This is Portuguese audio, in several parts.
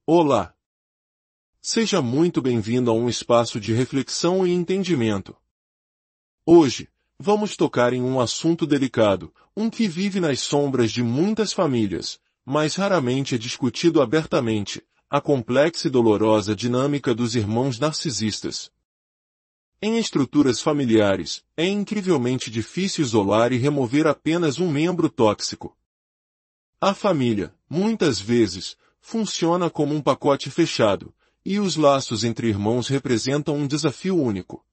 Olá! Seja muito bem-vindo a um espaço de reflexão e entendimento. Hoje, vamos tocar em um assunto delicado, um que vive nas sombras de muitas famílias, mas raramente é discutido abertamente, a complexa e dolorosa dinâmica dos irmãos narcisistas. Em estruturas familiares, é incrivelmente difícil isolar e remover apenas um membro tóxico. A família, muitas vezes, funciona como um pacote fechado, e os laços entre irmãos representam um desafio único.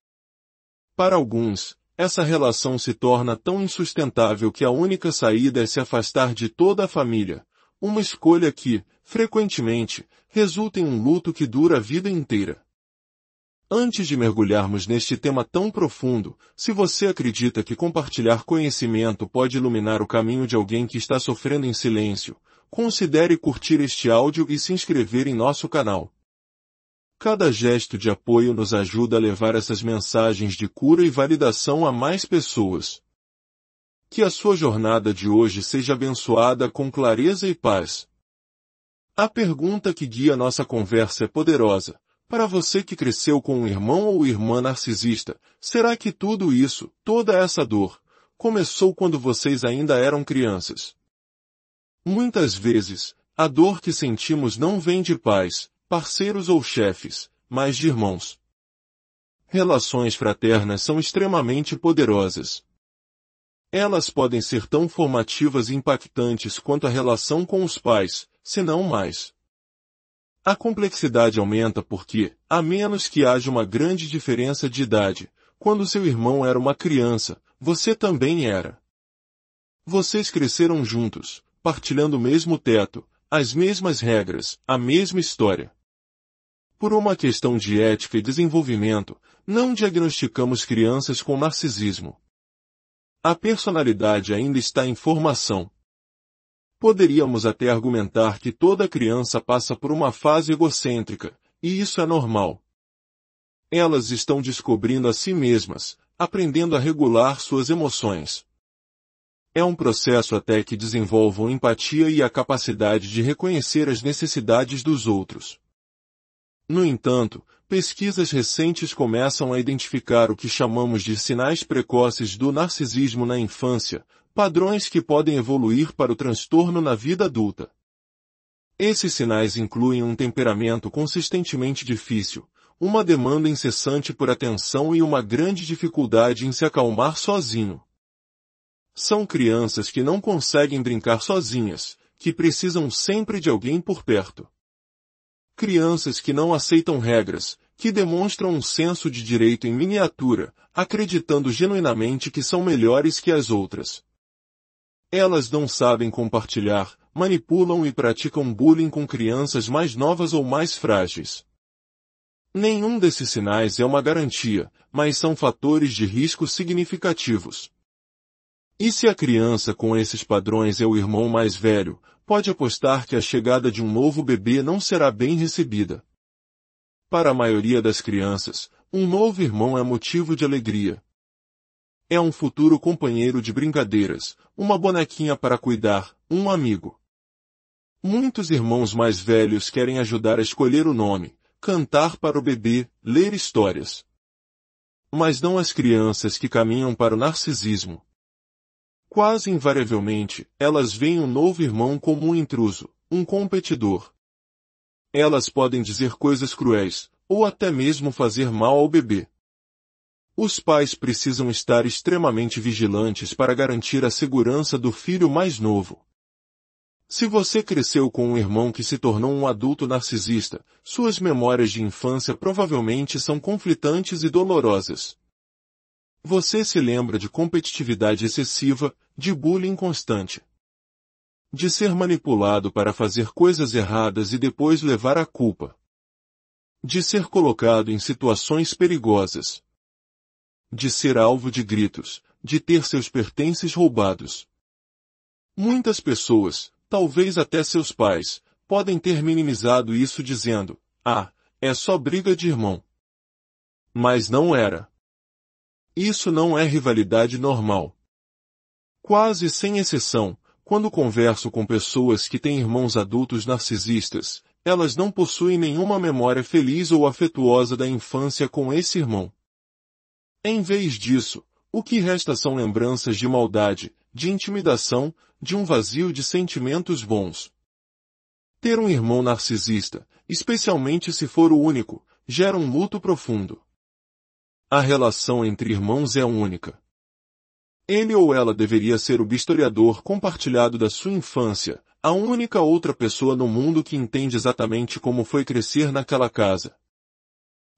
Para alguns, essa relação se torna tão insustentável que a única saída é se afastar de toda a família, uma escolha que, frequentemente, resulta em um luto que dura a vida inteira. Antes de mergulharmos neste tema tão profundo, se você acredita que compartilhar conhecimento pode iluminar o caminho de alguém que está sofrendo em silêncio, considere curtir este áudio e se inscrever em nosso canal. Cada gesto de apoio nos ajuda a levar essas mensagens de cura e validação a mais pessoas. Que a sua jornada de hoje seja abençoada com clareza e paz. A pergunta que guia nossa conversa é poderosa. Para você que cresceu com um irmão ou irmã narcisista, será que tudo isso, toda essa dor, começou quando vocês ainda eram crianças? Muitas vezes, a dor que sentimos não vem de pais, parceiros ou chefes, mas de irmãos. Relações fraternas são extremamente poderosas. Elas podem ser tão formativas e impactantes quanto a relação com os pais, se não mais. A complexidade aumenta porque, a menos que haja uma grande diferença de idade, quando seu irmão era uma criança, você também era. Vocês cresceram juntos, partilhando o mesmo teto, as mesmas regras, a mesma história. Por uma questão de ética e desenvolvimento, não diagnosticamos crianças com narcisismo. A personalidade ainda está em formação. Poderíamos até argumentar que toda criança passa por uma fase egocêntrica, e isso é normal. Elas estão descobrindo a si mesmas, aprendendo a regular suas emoções. É um processo até que desenvolvam empatia e a capacidade de reconhecer as necessidades dos outros. No entanto, pesquisas recentes começam a identificar o que chamamos de sinais precoces do narcisismo na infância, padrões que podem evoluir para o transtorno na vida adulta. Esses sinais incluem um temperamento consistentemente difícil, uma demanda incessante por atenção e uma grande dificuldade em se acalmar sozinho. São crianças que não conseguem brincar sozinhas, que precisam sempre de alguém por perto. Crianças que não aceitam regras, que demonstram um senso de direito em miniatura, acreditando genuinamente que são melhores que as outras. Elas não sabem compartilhar, manipulam e praticam bullying com crianças mais novas ou mais frágeis. Nenhum desses sinais é uma garantia, mas são fatores de risco significativos. E se a criança com esses padrões é o irmão mais velho, pode apostar que a chegada de um novo bebê não será bem recebida. Para a maioria das crianças, um novo irmão é motivo de alegria. É um futuro companheiro de brincadeiras, uma bonequinha para cuidar, um amigo. Muitos irmãos mais velhos querem ajudar a escolher o nome, cantar para o bebê, ler histórias. Mas não as crianças que caminham para o narcisismo. Quase invariavelmente, elas veem o novo irmão como um intruso, um competidor. Elas podem dizer coisas cruéis, ou até mesmo fazer mal ao bebê. Os pais precisam estar extremamente vigilantes para garantir a segurança do filho mais novo. Se você cresceu com um irmão que se tornou um adulto narcisista, suas memórias de infância provavelmente são conflitantes e dolorosas. Você se lembra de competitividade excessiva, de bullying constante. De ser manipulado para fazer coisas erradas e depois levar a culpa. De ser colocado em situações perigosas. De ser alvo de gritos, de ter seus pertences roubados. Muitas pessoas, talvez até seus pais, podem ter minimizado isso dizendo, é só briga de irmão. Mas não era. Isso não é rivalidade normal. Quase sem exceção, quando converso com pessoas que têm irmãos adultos narcisistas, elas não possuem nenhuma memória feliz ou afetuosa da infância com esse irmão. Em vez disso, o que resta são lembranças de maldade, de intimidação, de um vazio de sentimentos bons. Ter um irmão narcisista, especialmente se for o único, gera um luto profundo. A relação entre irmãos é única. Ele ou ela deveria ser o historiador compartilhado da sua infância, a única outra pessoa no mundo que entende exatamente como foi crescer naquela casa.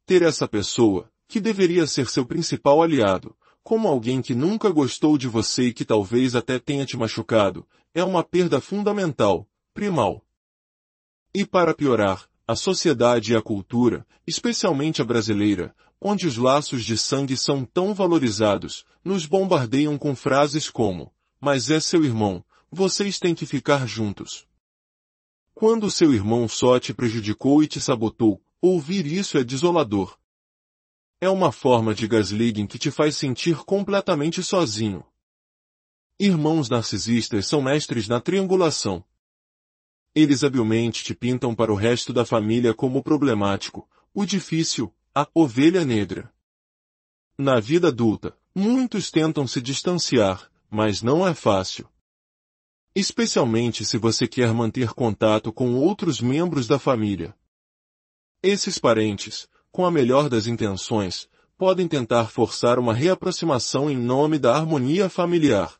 Ter essa pessoa, que deveria ser seu principal aliado, como alguém que nunca gostou de você e que talvez até tenha te machucado, é uma perda fundamental, primal. E para piorar, a sociedade e a cultura, especialmente a brasileira, onde os laços de sangue são tão valorizados, nos bombardeiam com frases como: "Mas é seu irmão, vocês têm que ficar juntos." Quando seu irmão só te prejudicou e te sabotou, ouvir isso é desolador. É uma forma de gaslighting que te faz sentir completamente sozinho. Irmãos narcisistas são mestres na triangulação. Eles habilmente te pintam para o resto da família como o problemático, o difícil, a ovelha negra. Na vida adulta, muitos tentam se distanciar, mas não é fácil. Especialmente se você quer manter contato com outros membros da família. Esses parentes, com a melhor das intenções, podem tentar forçar uma reaproximação em nome da harmonia familiar.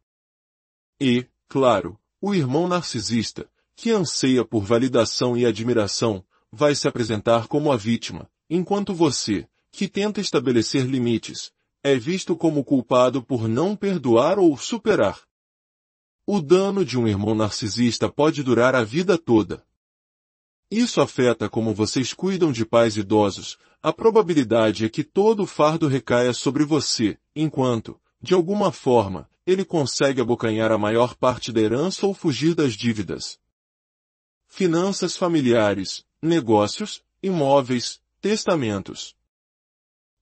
E, claro, o irmão narcisista, que anseia por validação e admiração, vai se apresentar como a vítima, enquanto você, que tenta estabelecer limites, é visto como culpado por não perdoar ou superar. O dano de um irmão narcisista pode durar a vida toda. Isso afeta como vocês cuidam de pais idosos, a probabilidade é que todo o fardo recaia sobre você, enquanto, de alguma forma, ele consegue abocanhar a maior parte da herança ou fugir das dívidas. Finanças familiares, negócios, imóveis, testamentos.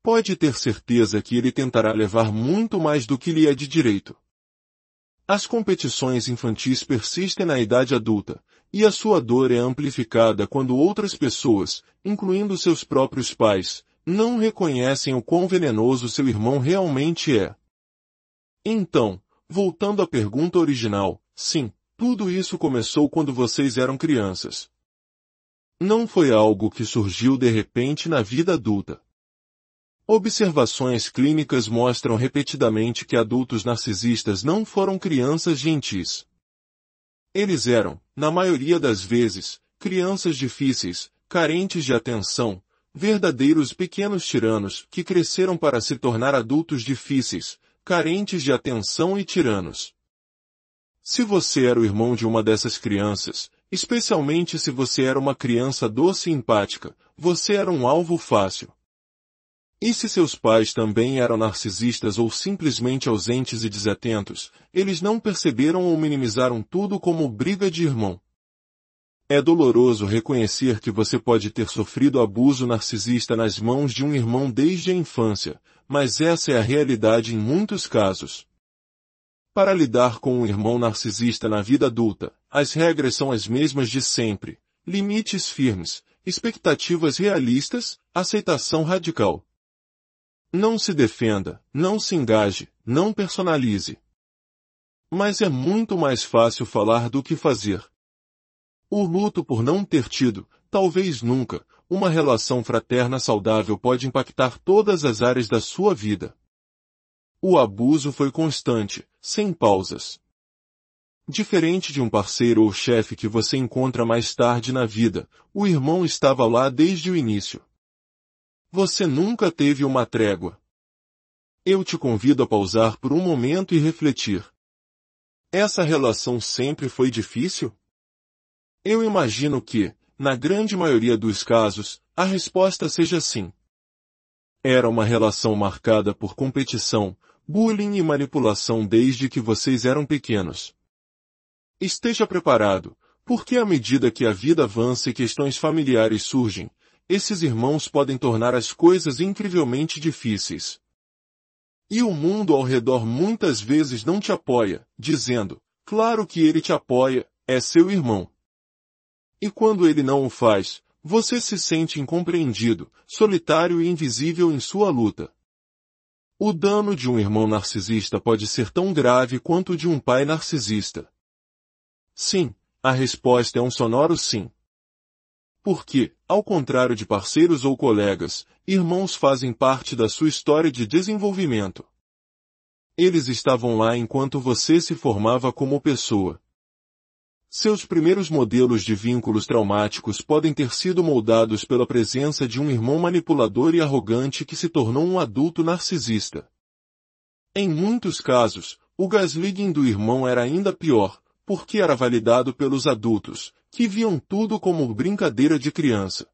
Pode ter certeza que ele tentará levar muito mais do que lhe é de direito. As competições infantis persistem na idade adulta, e a sua dor é amplificada quando outras pessoas, incluindo seus próprios pais, não reconhecem o quão venenoso seu irmão realmente é. Então, voltando à pergunta original, sim, tudo isso começou quando vocês eram crianças. Não foi algo que surgiu de repente na vida adulta. Observações clínicas mostram repetidamente que adultos narcisistas não foram crianças gentis. Eles eram, na maioria das vezes, crianças difíceis, carentes de atenção, verdadeiros pequenos tiranos que cresceram para se tornar adultos difíceis, carentes de atenção e tiranos. Se você era o irmão de uma dessas crianças, especialmente se você era uma criança doce e empática, você era um alvo fácil. E se seus pais também eram narcisistas ou simplesmente ausentes e desatentos, eles não perceberam ou minimizaram tudo como briga de irmão. É doloroso reconhecer que você pode ter sofrido abuso narcisista nas mãos de um irmão desde a infância, mas essa é a realidade em muitos casos. Para lidar com um irmão narcisista na vida adulta, as regras são as mesmas de sempre: limites firmes, expectativas realistas, aceitação radical. Não se defenda, não se engaje, não personalize. Mas é muito mais fácil falar do que fazer. O luto por não ter tido, talvez nunca, uma relação fraterna saudável pode impactar todas as áreas da sua vida. O abuso foi constante, sem pausas. Diferente de um parceiro ou chefe que você encontra mais tarde na vida, o irmão estava lá desde o início. Você nunca teve uma trégua. Eu te convido a pausar por um momento e refletir. Essa relação sempre foi difícil? Eu imagino que, na grande maioria dos casos, a resposta seja sim. Era uma relação marcada por competição, bullying e manipulação desde que vocês eram pequenos. Esteja preparado, porque à medida que a vida avança e questões familiares surgem, esses irmãos podem tornar as coisas incrivelmente difíceis. E o mundo ao redor muitas vezes não te apoia, dizendo: claro que ele te apoia, é seu irmão. E quando ele não o faz, você se sente incompreendido, solitário e invisível em sua luta. O dano de um irmão narcisista pode ser tão grave quanto o de um pai narcisista. Sim, a resposta é um sonoro sim. Porque, ao contrário de parceiros ou colegas, irmãos fazem parte da sua história de desenvolvimento. Eles estavam lá enquanto você se formava como pessoa. Seus primeiros modelos de vínculos traumáticos podem ter sido moldados pela presença de um irmão manipulador e arrogante que se tornou um adulto narcisista. Em muitos casos, o gaslighting do irmão era ainda pior, porque era validado pelos adultos, que viam tudo como brincadeira de criança.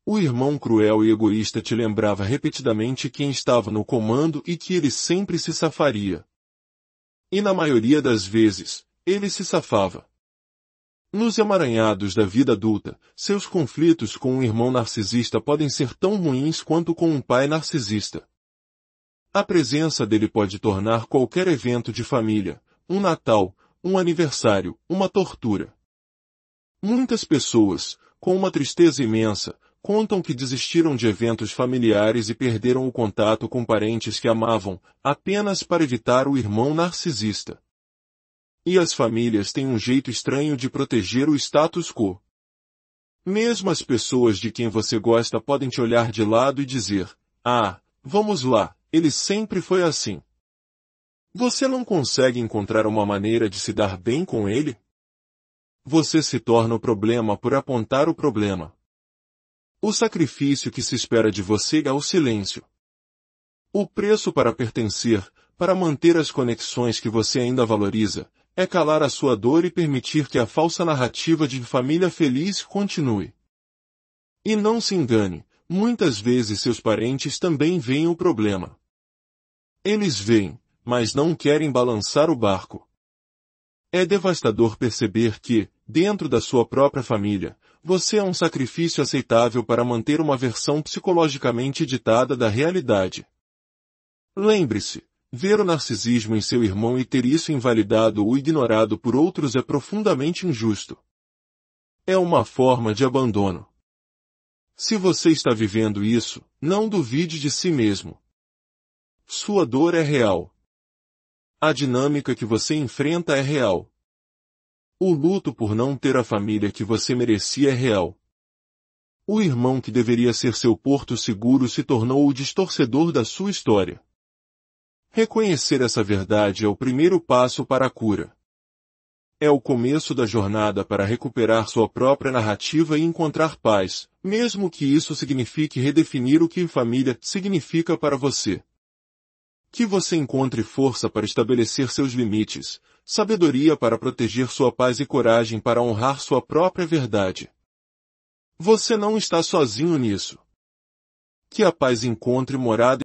O irmão cruel e egoísta te lembrava repetidamente quem estava no comando e que ele sempre se safaria. E na maioria das vezes, ele se safava. Nos emaranhados da vida adulta, seus conflitos com um irmão narcisista podem ser tão ruins quanto com um pai narcisista. A presença dele pode tornar qualquer evento de família, um Natal, um aniversário, uma tortura. Muitas pessoas, com uma tristeza imensa, contam que desistiram de eventos familiares e perderam o contato com parentes que amavam, apenas para evitar o irmão narcisista. E as famílias têm um jeito estranho de proteger o status quo. Mesmo as pessoas de quem você gosta podem te olhar de lado e dizer, ah, vamos lá, ele sempre foi assim. Você não consegue encontrar uma maneira de se dar bem com ele? Você se torna o problema por apontar o problema. O sacrifício que se espera de você é o silêncio. O preço para pertencer, para manter as conexões que você ainda valoriza, é calar a sua dor e permitir que a falsa narrativa de família feliz continue. E não se engane, muitas vezes seus parentes também veem o problema. Eles veem, mas não querem balançar o barco. É devastador perceber que, dentro da sua própria família, você é um sacrifício aceitável para manter uma versão psicologicamente ditada da realidade. Lembre-se, ver o narcisismo em seu irmão e ter isso invalidado ou ignorado por outros é profundamente injusto. É uma forma de abandono. Se você está vivendo isso, não duvide de si mesmo. Sua dor é real. A dinâmica que você enfrenta é real. O luto por não ter a família que você merecia é real. O irmão que deveria ser seu porto seguro se tornou o distorcedor da sua história. Reconhecer essa verdade é o primeiro passo para a cura. É o começo da jornada para recuperar sua própria narrativa e encontrar paz, mesmo que isso signifique redefinir o que família significa para você. Que você encontre força para estabelecer seus limites, sabedoria para proteger sua paz e coragem para honrar sua própria verdade. Você não está sozinho nisso. Que a paz encontre morada